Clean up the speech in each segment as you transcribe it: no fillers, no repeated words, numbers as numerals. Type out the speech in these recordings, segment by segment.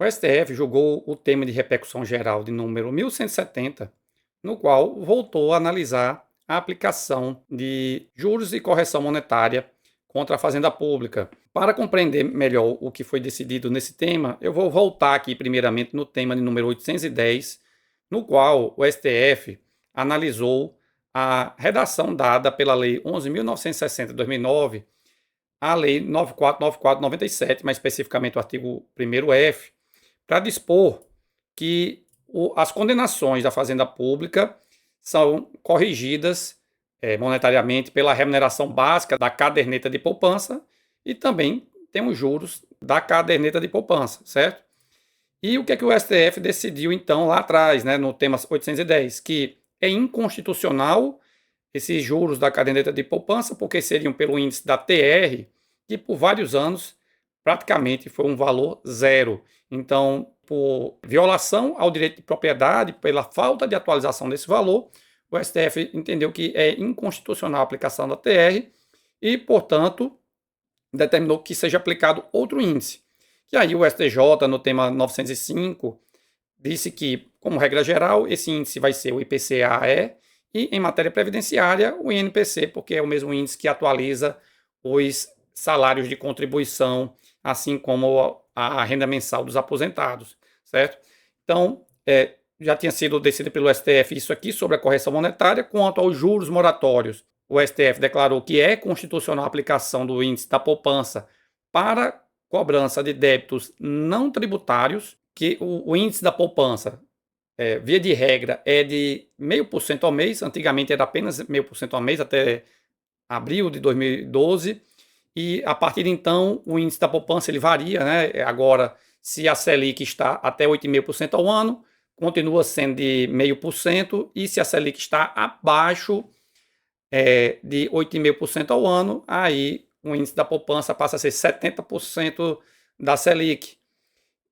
O STF julgou o tema de repercussão geral de número 1170, no qual voltou a analisar a aplicação de juros e correção monetária contra a Fazenda Pública. Para compreender melhor o que foi decidido nesse tema, eu vou voltar aqui primeiramente no tema de número 810, no qual o STF analisou a redação dada pela Lei 11.960 de 2009, a Lei 9494/97, mais especificamente o artigo 1º-F, para dispor que as condenações da Fazenda Pública são corrigidas monetariamente pela remuneração básica da caderneta de poupança e também tem os juros da caderneta de poupança, certo? E o que é que o STF decidiu então lá atrás, né, no tema 810, que é inconstitucional esses juros da caderneta de poupança, porque seriam pelo índice da TR, que por vários anos praticamente foi um valor zero. Então, por violação ao direito de propriedade, pela falta de atualização desse valor, o STF entendeu que é inconstitucional a aplicação da TR e, portanto, determinou que seja aplicado outro índice. E aí o STJ, no tema 905, disse que, como regra geral, esse índice vai ser o IPCA-E e, em matéria previdenciária, o INPC, porque é o mesmo índice que atualiza os salários de contribuição, assim como a renda mensal dos aposentados, certo? Então, já tinha sido decidido pelo STF isso aqui sobre a correção monetária. Quanto aos juros moratórios, o STF declarou que é constitucional a aplicação do índice da poupança para cobrança de débitos não tributários, que o índice da poupança, via de regra, é de 0,5% ao mês. Antigamente era apenas 0,5% ao mês, até abril de 2012. E a partir de então, o índice da poupança ele varia, né? Agora, se a Selic está até 8,5% ao ano, continua sendo de 0,5%, e se a Selic está abaixo de 8,5% ao ano, aí o índice da poupança passa a ser 70% da Selic.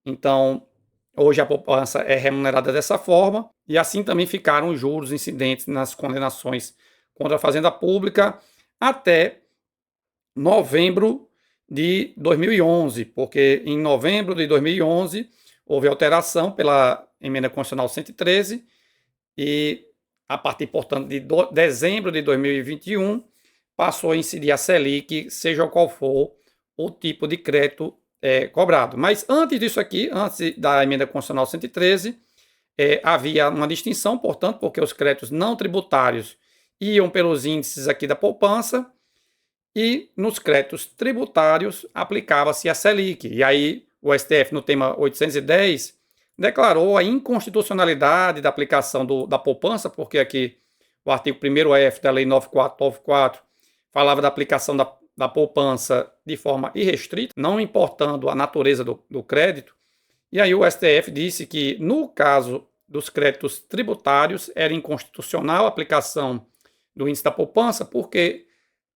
Então, hoje a poupança é remunerada dessa forma, e assim também ficaram os juros incidentes nas condenações contra a Fazenda Pública até novembro de 2011, porque em novembro de 2011 houve alteração pela emenda constitucional 113 e a partir, portanto, de dezembro de 2021 passou a incidir a Selic, seja qual for o tipo de crédito cobrado. Mas antes disso aqui, antes da emenda constitucional 113, havia uma distinção, portanto, porque os créditos não tributários iam pelos índices aqui da poupança, e nos créditos tributários aplicava-se a Selic. E aí o STF, no tema 810, declarou a inconstitucionalidade da aplicação da poupança, porque aqui o artigo 1º-F da Lei 9494 falava da aplicação da poupança de forma irrestrita, não importando a natureza do crédito. E aí o STF disse que, no caso dos créditos tributários, era inconstitucional a aplicação do índice da poupança, porque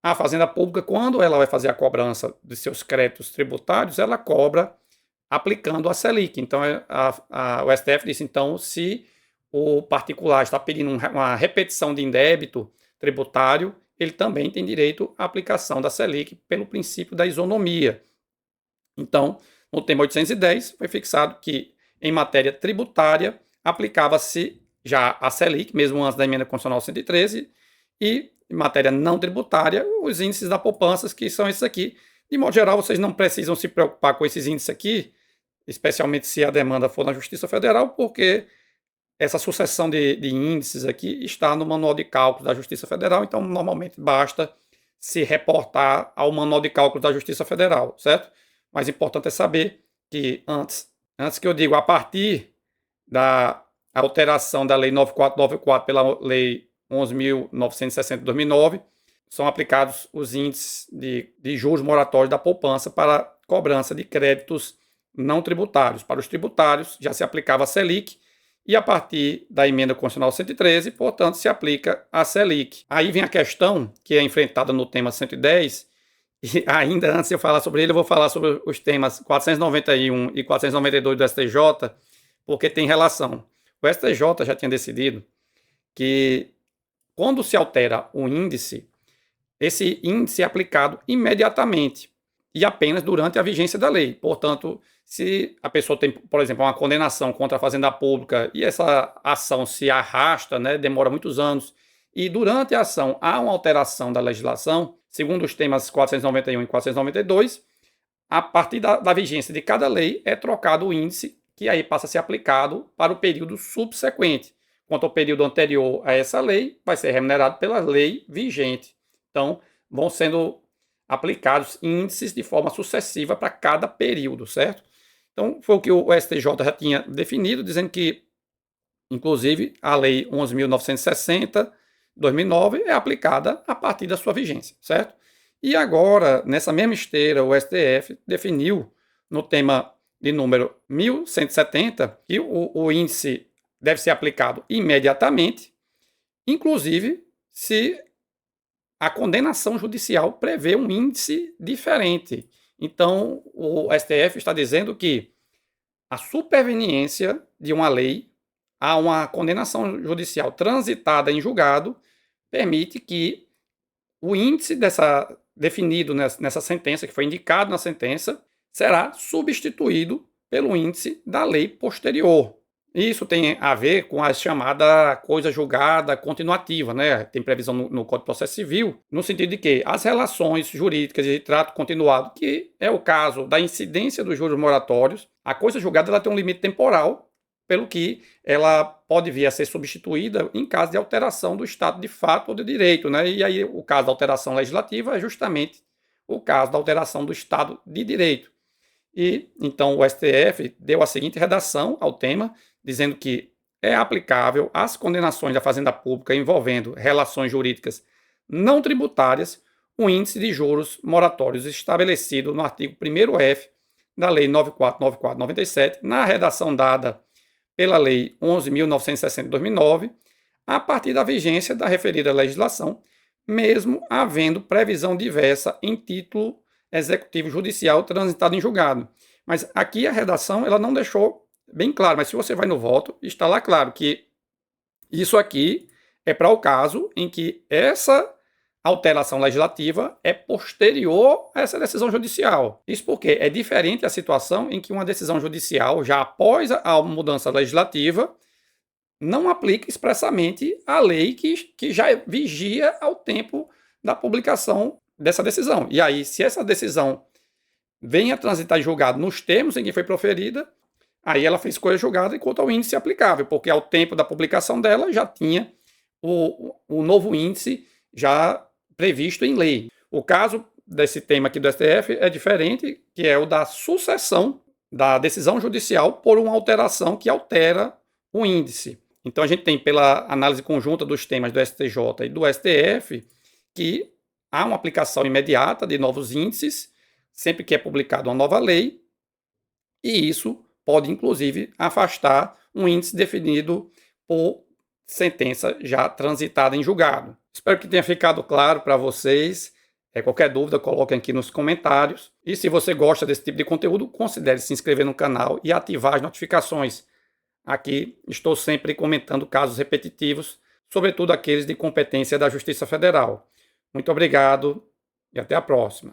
a Fazenda Pública, quando ela vai fazer a cobrança de seus créditos tributários, ela cobra aplicando a Selic. Então, o STF disse, então, se o particular está pedindo uma repetição de indébito tributário, ele também tem direito à aplicação da Selic pelo princípio da isonomia. Então, no tema 810, foi fixado que, em matéria tributária, aplicava-se já a Selic, mesmo antes da emenda constitucional 113, e em matéria não tributária, os índices da poupança, que são esses aqui. De modo geral, vocês não precisam se preocupar com esses índices aqui, especialmente se a demanda for na Justiça Federal, porque essa sucessão de índices aqui está no Manual de Cálculo da Justiça Federal, então normalmente basta se reportar ao Manual de Cálculo da Justiça Federal, certo? Mas importante é saber que antes que eu digo a partir da alteração da Lei 9494 pela Lei 11.960 de 2009, são aplicados os índices de juros moratórios da poupança para cobrança de créditos não tributários. Para os tributários já se aplicava a Selic, e a partir da emenda constitucional 113, portanto, se aplica a Selic. Aí vem a questão que é enfrentada no tema 110, e ainda antes de eu falar sobre ele, eu vou falar sobre os temas 491 e 492 do STJ, porque tem relação. O STJ já tinha decidido que, quando se altera o índice, esse índice é aplicado imediatamente. e apenas durante a vigência da lei. Portanto, se a pessoa tem, por exemplo, uma condenação contra a fazenda pública e essa ação se arrasta, né, demora muitos anos, e durante a ação há uma alteração da legislação, segundo os temas 491 e 492, a partir da vigência de cada lei é trocado o índice, que aí passa a ser aplicado para o período subsequente. Quanto ao período anterior a essa lei, vai ser remunerado pela lei vigente. Então, vão sendo aplicados índices de forma sucessiva para cada período, certo? Então, foi o que o STJ já tinha definido, dizendo que, inclusive, a Lei 11.960, 2009, é aplicada a partir da sua vigência, certo? E agora, nessa mesma esteira, o STF definiu, no tema de número 1170, que o índice deve ser aplicado imediatamente, inclusive se a condenação judicial prevê um índice diferente. Então, o STF está dizendo que a superveniência de uma lei a uma condenação judicial transitada em julgado permite que o índice definido nessa sentença, que foi indicado na sentença, será substituído pelo índice da lei posterior. Isso tem a ver com a chamada coisa julgada continuativa, né? Tem previsão no Código de Processo Civil, no sentido de que as relações jurídicas de trato continuado, que é o caso da incidência dos juros moratórios, a coisa julgada ela tem um limite temporal, pelo que ela pode vir a ser substituída em caso de alteração do estado de fato ou de direito, né? E aí o caso da alteração legislativa é justamente o caso da alteração do estado de direito. E então o STF deu a seguinte redação ao tema, dizendo que é aplicável às condenações da fazenda pública envolvendo relações jurídicas não tributárias o índice de juros moratórios estabelecido no artigo 1º-F da Lei 9494/97, na redação dada pela Lei 11.960/2009, a partir da vigência da referida legislação, mesmo havendo previsão diversa em título executivo judicial transitado em julgado. Mas aqui a redação ela não deixou bem claro, mas se você vai no voto, está lá claro que isso aqui é para o caso em que essa alteração legislativa é posterior a essa decisão judicial. Isso porque é diferente a situação em que uma decisão judicial, já após a mudança legislativa, não aplica expressamente a lei que já vigia ao tempo da publicação dessa decisão. E aí, se essa decisão vem a transitar em julgado nos termos em que foi proferida, aí ela fez coisa julgada enquanto ao índice aplicável, porque ao tempo da publicação dela já tinha o novo índice já previsto em lei. O caso desse tema aqui do STF é diferente, que é o da sucessão da decisão judicial por uma alteração que altera o índice. Então a gente tem, pela análise conjunta dos temas do STJ e do STF, que há uma aplicação imediata de novos índices, sempre que é publicada uma nova lei, e isso pode, inclusive, afastar um índice definido por sentença já transitada em julgado. Espero que tenha ficado claro para vocês. Qualquer dúvida, coloquem aqui nos comentários. E se você gosta desse tipo de conteúdo, considere se inscrever no canal e ativar as notificações. Aqui estou sempre comentando casos repetitivos, sobretudo aqueles de competência da Justiça Federal. Muito obrigado e até a próxima.